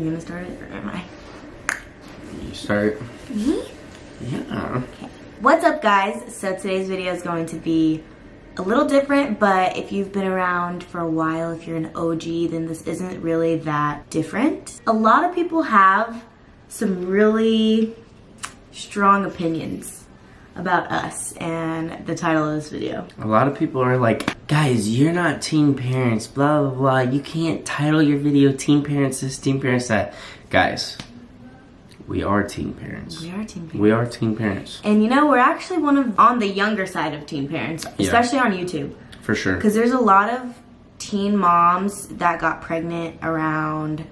You gonna start it or am I? You start. Me? Yeah. Okay. What's up, guys? So today's video is going to be a little different, but if you've been around for a while, if you're an OG, then this isn't really that different. A lot of people have some really strong opinions about us and the title of this video. A lot of people are like, guys, you're not teen parents, blah, blah, blah. You can't title your video teen parents this, teen parents that. Guys, we are teen parents. We are teen parents. We are teen parents. And you know, we're actually on the younger side of teen parents, especially on YouTube. For sure. Because there's a lot of teen moms that got pregnant around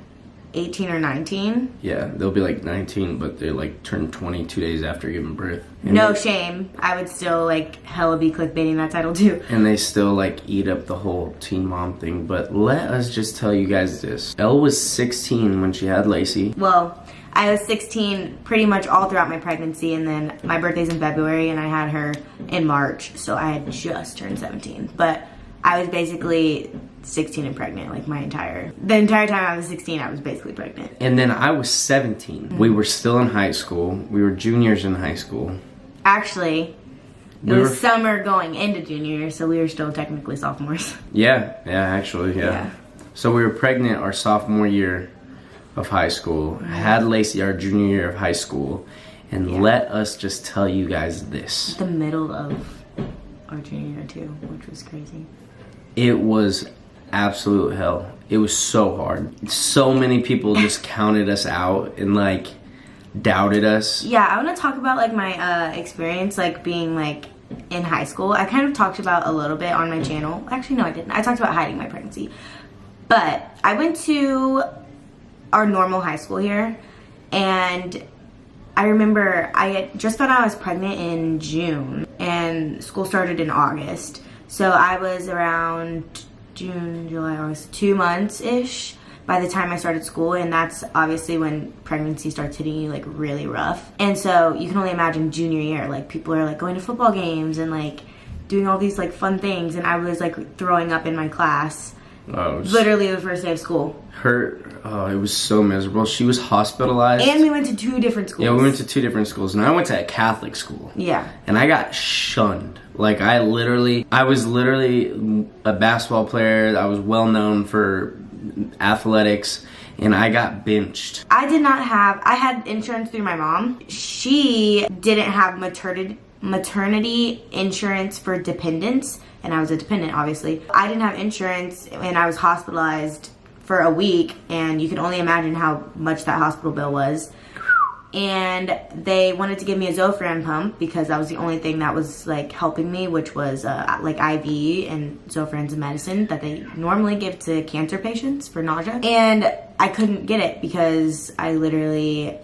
18 or 19. Yeah, they'll be like 19, but they like turn 20 2 days after giving birth. And No shame. I would still like hella be clickbaiting that title too. And they still like eat up the whole teen mom thing. But let us just tell you guys this. Elle was 16 when she had Lacey. Well, I was 16 pretty much all throughout my pregnancy, and then my birthday's in February and I had her in March, so I had just turned 17. But I was basically 16 and pregnant, like the entire time I was 16, I was basically pregnant. And then I was 17. We were still in high school. We were juniors in high school. Actually, it was summer going into junior year, so we were still technically sophomores. Yeah, actually. So we were pregnant our sophomore year of high school, had Lacey our junior year of high school, and let us just tell you guys this. The middle of our junior year too, which was crazy. It was absolute hell. It was so hard. So many people just counted us out and like doubted us. Yeah, I want to talk about like my experience like being like in high school. I kind of talked about a little bit on my channel. Actually, no, I didn't. I talked about hiding my pregnancy. But I went to our normal high school here, and I remember I had just found out I was pregnant in June and school started in August. So I was around June, July, August, 2 months-ish by the time I started school, and that's obviously when pregnancy starts hitting you like really rough. And so you can only imagine junior year, like people are like going to football games and like doing all these like fun things, and I was like throwing up in my class. Literally the first day of school. It was so miserable. She was hospitalized. And we went to 2 different schools. Yeah, we went to 2 different schools, and I went to a Catholic school. Yeah. And I got shunned. Like I was literally a basketball player. I was well known for athletics, and I got benched. I had insurance through my mom. She didn't have maternity insurance for dependents, and I was a dependent, obviously. I didn't have insurance, and I was hospitalized for a week, and you can only imagine how much that hospital bill was. And they wanted to give me a Zofran pump because that was the only thing that was like helping me, which was like IV, and Zofran's a medicine that they normally give to cancer patients for nausea. And I couldn't get it because I literally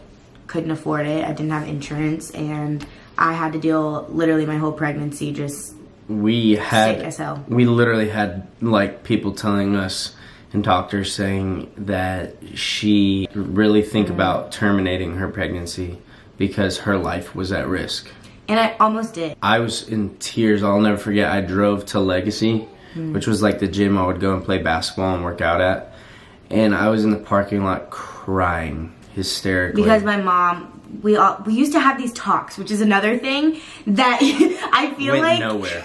couldn't afford it. I didn't have insurance, and I had to deal literally my whole pregnancy just sick as hell. We literally had like people telling us and doctors saying that she really think about terminating her pregnancy because her life was at risk. And I almost did. I was in tears. I'll never forget. I drove to Legacy, which was like the gym I would go and play basketball and work out at. And I was in the parking lot crying hysterically. Because my mom, we used to have these talks, which is another thing that I feel went nowhere.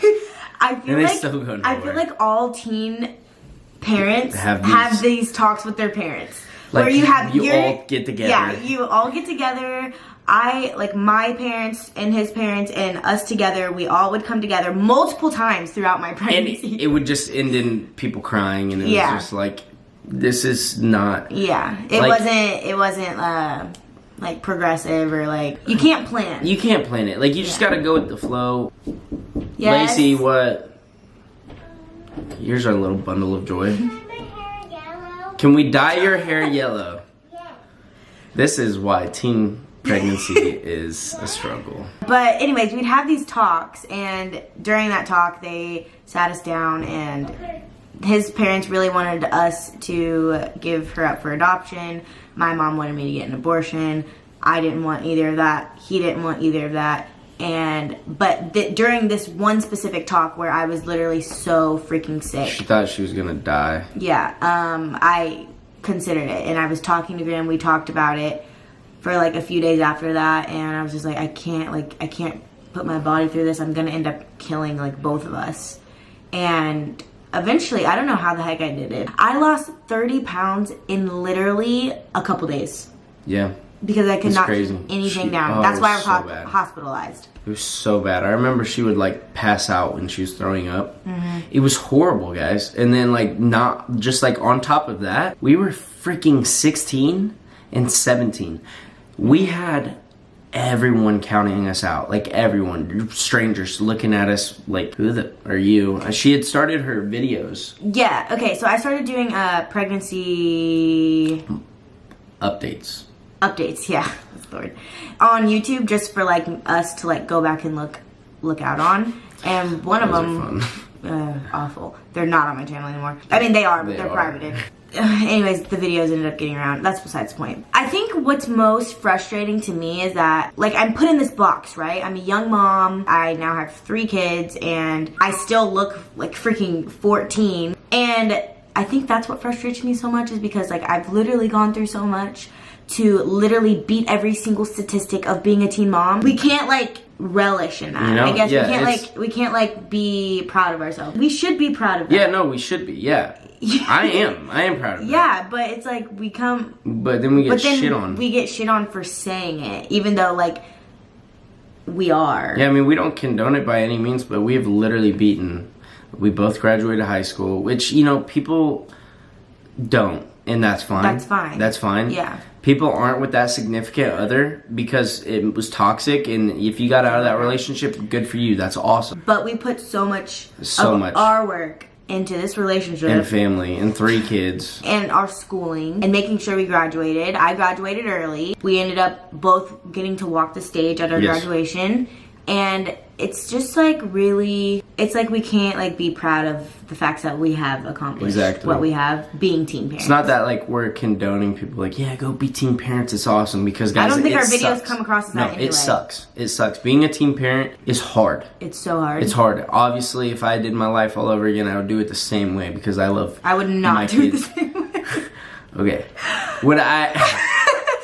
I feel like all teen parents have these talks with their parents, like, where you all get together. Yeah, you all get together. My parents and his parents and us together, we all would come together multiple times throughout my pregnancy. And it would just end in people crying, and it was just like, this is not. Yeah, it wasn't like progressive or like, you can't plan. You can't plan it. Like, you just gotta go with the flow. Yes. Lacey, what? Here's our little bundle of joy. Can we dye your hair yellow? Yeah. This is why teen pregnancy is a struggle. But anyways, we'd have these talks, and during that talk, they sat us down, and his parents really wanted us to give her up for adoption. My mom wanted me to get an abortion. I didn't want either of that. He didn't want either of that. But during this one specific talk where I was literally so freaking sick. She thought she was gonna die. Yeah, considered it. And I was talking to Graham, we talked about it for like a few days after that, and I was just like, I can't put my body through this. I'm gonna end up killing like both of us. And eventually, I don't know how the heck I did it, I lost 30 pounds in literally a couple days. Yeah. Because I could not keep anything down. That's why I was hospitalized. It was so bad. I remember she would like pass out when she was throwing up. It was horrible, guys. And then like not just like on top of that, we were freaking 16 and 17. We had everyone counting us out, like everyone, strangers looking at us like, who the are you? She had started her videos. Yeah, okay, so I started doing pregnancy updates, yeah, that's the word, on YouTube, just for like us to like go back and look out on. And one of them, awful, they're not on my channel anymore. I mean, they are, but they're privated. Anyways, the videos ended up getting around. That's besides the point. I think what's most frustrating to me is that, like, I'm put in this box, right? I'm a young mom. I now have 3 kids, and I still look like freaking 14. And I think that's what frustrates me so much, is because, like, I've literally gone through so much to literally beat every single statistic of being a teen mom. We can't, like, relish in that. You know? I guess we can't like be proud of ourselves. We should be proud of that. Yeah, no, we should be. Yeah. I am proud of that. Yeah, but it's like but then we get shit on. We get shit on for saying it, even though like we are. Yeah, I mean, we don't condone it by any means, but we have literally beaten. We both graduated high school, which, you know, people don't, and that's fine. That's fine. That's fine. Yeah. People aren't with that significant other because it was toxic, and if you got out of that relationship, good for you. That's awesome. But we put so much our work into this relationship. And family, and 3 kids. And our schooling, and making sure we graduated. I graduated early. We ended up both getting to walk the stage at our graduation. And it's just like really, it's like we can't like be proud of the facts that we have accomplished what we have being teen parents. It's not that like we're condoning people like, yeah, go be teen parents, it's awesome, because guys, I don't think our videos come across as that anyway. It sucks. It sucks. Being a teen parent is hard. It's so hard. It's hard. Obviously, if I did my life all over again, I would do it the same way because I love I would not my do kids. it the same way. Okay. Would I...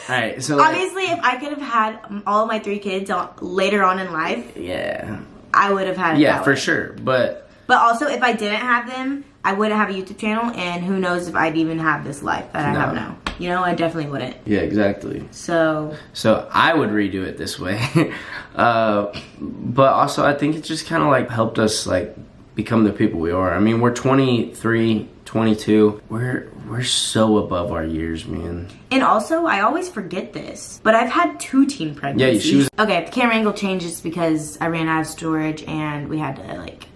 Alright, so obviously, if I could have had all of my 3 kids later on in life, yeah, I would have had it that for way. sure. But also, if I didn't have them, I wouldn't have a YouTube channel, and who knows if I'd even have this life that I have now. You know, I definitely wouldn't. Yeah, exactly. So I would redo it this way. But also, I think it just kind of like helped us like become the people we are. I mean, we're 23, 22. We're so above our years, man. And also, I always forget this, but I've had 2 teen pregnancies. Yeah, she was... Okay, the camera angle changes because I ran out of storage and we had to, like...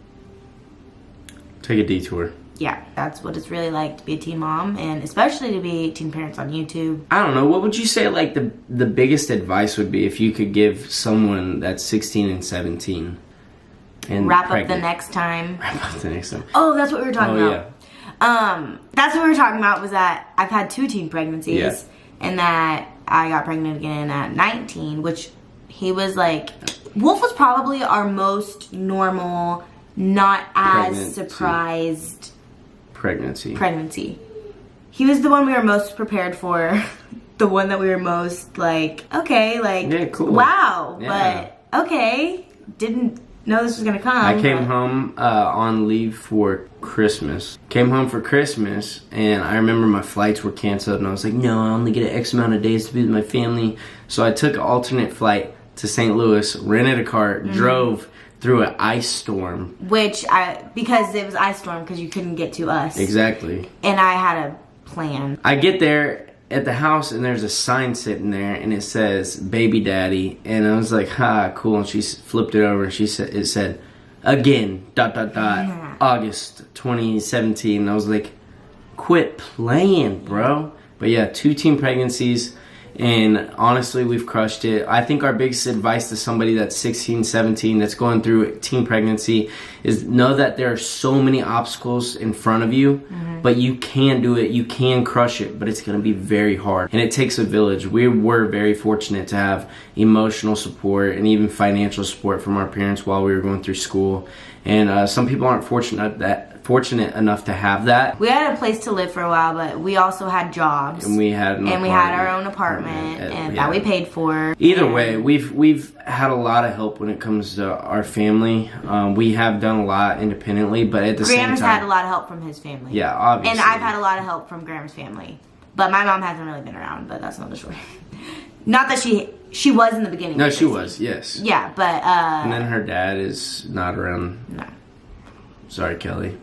take a detour. Yeah, that's what it's really like to be a teen mom, and especially to be teen parents on YouTube. I don't know, what would you say, like, the biggest advice would be if you could give someone that's 16 and 17 and Wrap pregnant? up the next time. Wrap up the next time. Oh, that's what we were talking about. Yeah. That's what we were talking about, was that I've had 2 teen pregnancies, and that I got pregnant again at 19, which he was like, Wolf was probably our most normal, not as surprised pregnancy. He was the one we were most prepared for, the one that we were most like, okay, like, yeah, cool. Wow, yeah. But okay, didn't know this was gonna come. I came home on leave for Christmas. Came home for Christmas, and I remember my flights were canceled, and I was like, no, I only get X amount of days to be with my family. So I took an alternate flight to St. Louis, rented a car, drove through an ice storm. Because it was ice storm, because you couldn't get to us. Exactly. And I had a plan. I get there at the house, and there's a sign sitting there, and it says baby daddy, and I was like, ha, cool. And she flipped it over, and it said again ... August 2017. And I was like, quit playing, bro. But yeah, 2 teen pregnancies, and honestly, we've crushed it. I think our biggest advice to somebody that's 16, 17, that's going through teen pregnancy is know that there are so many obstacles in front of you, but you can do it, you can crush it, but it's going to be very hard. And it takes a village. We were very fortunate to have emotional support and even financial support from our parents while we were going through school. And some people aren't fortunate fortunate enough to have that. We had a place to live for a while, but we also had jobs. And we had our own apartment that we paid for. Either way, we've had a lot of help when it comes to our family. We have done a lot independently, but at the same time, Graham's had a lot of help from his family. Yeah, obviously. And I've had a lot of help from Graham's family. But my mom hasn't really been around, but that's another story. Not that she was in the beginning. No, she was, yes. Yeah, but and then her dad is not around. No. Sorry, Kelly.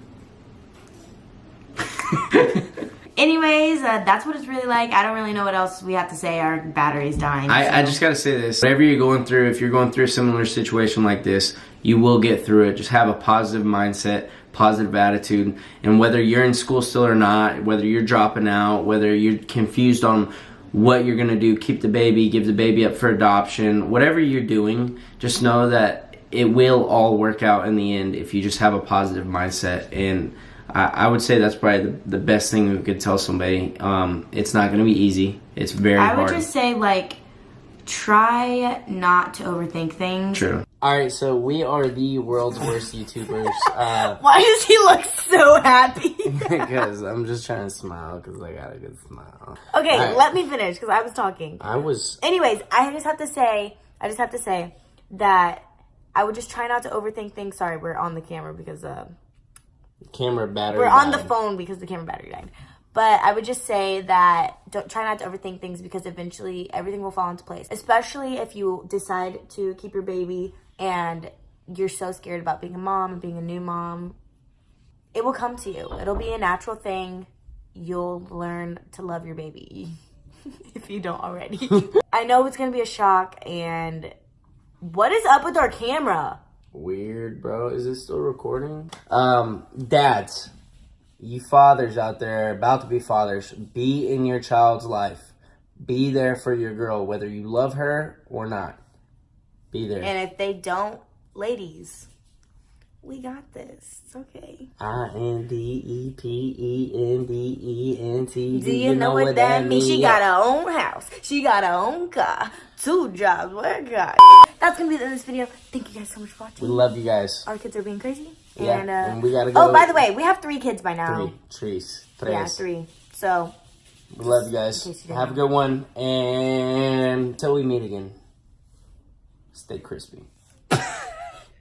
Anyways, that's what it's really like. I don't really know what else we have to say. Our battery's dying. I just gotta say this. Whatever you're going through, if you're going through a similar situation like this, you will get through it. Just have a positive mindset, positive attitude, and whether you're in school still or not, whether you're dropping out, whether you're confused on what you're gonna do, keep the baby, give the baby up for adoption, whatever you're doing, just know that it will all work out in the end if you just have a positive mindset. And I would say that's probably the best thing we could tell somebody. It's not gonna be easy. It's very hard. I would just say, like, try not to overthink things. True. Alright, so we are the world's worst YouTubers. Why does he look so happy? Because I'm just trying to smile because I got a good smile. Okay, right. Let me finish because I was talking. Anyways, I just have to say that I would just try not to overthink things. Sorry, we're on the camera because camera battery. We're on the phone because the camera battery died. But I would just say that try not to overthink things because eventually everything will fall into place. Especially if you decide to keep your baby and you're so scared about being a mom and being a new mom. It will come to you. It'll be a natural thing. You'll learn to love your baby if you don't already. I know it's going to be a shock. And what is up with our camera? Weird, bro. Is it still recording? Dads, you fathers out there, about to be fathers, be in your child's life. Be there for your girl, whether you love her or not. Be there. And if they don't, ladies, we got this. It's okay. INDEPENDENT. Do you know what that means? She got her own house. She got her own car. 2 jobs. What God? That's going to be the end of this video. Thank you guys so much for watching. We love you guys. Our kids are being crazy. Yeah, and we got to go. Oh, by the way, we have 3 kids by now. 3. Yeah, 3. So. We love you guys. Have a good one. And until we meet again, stay crispy.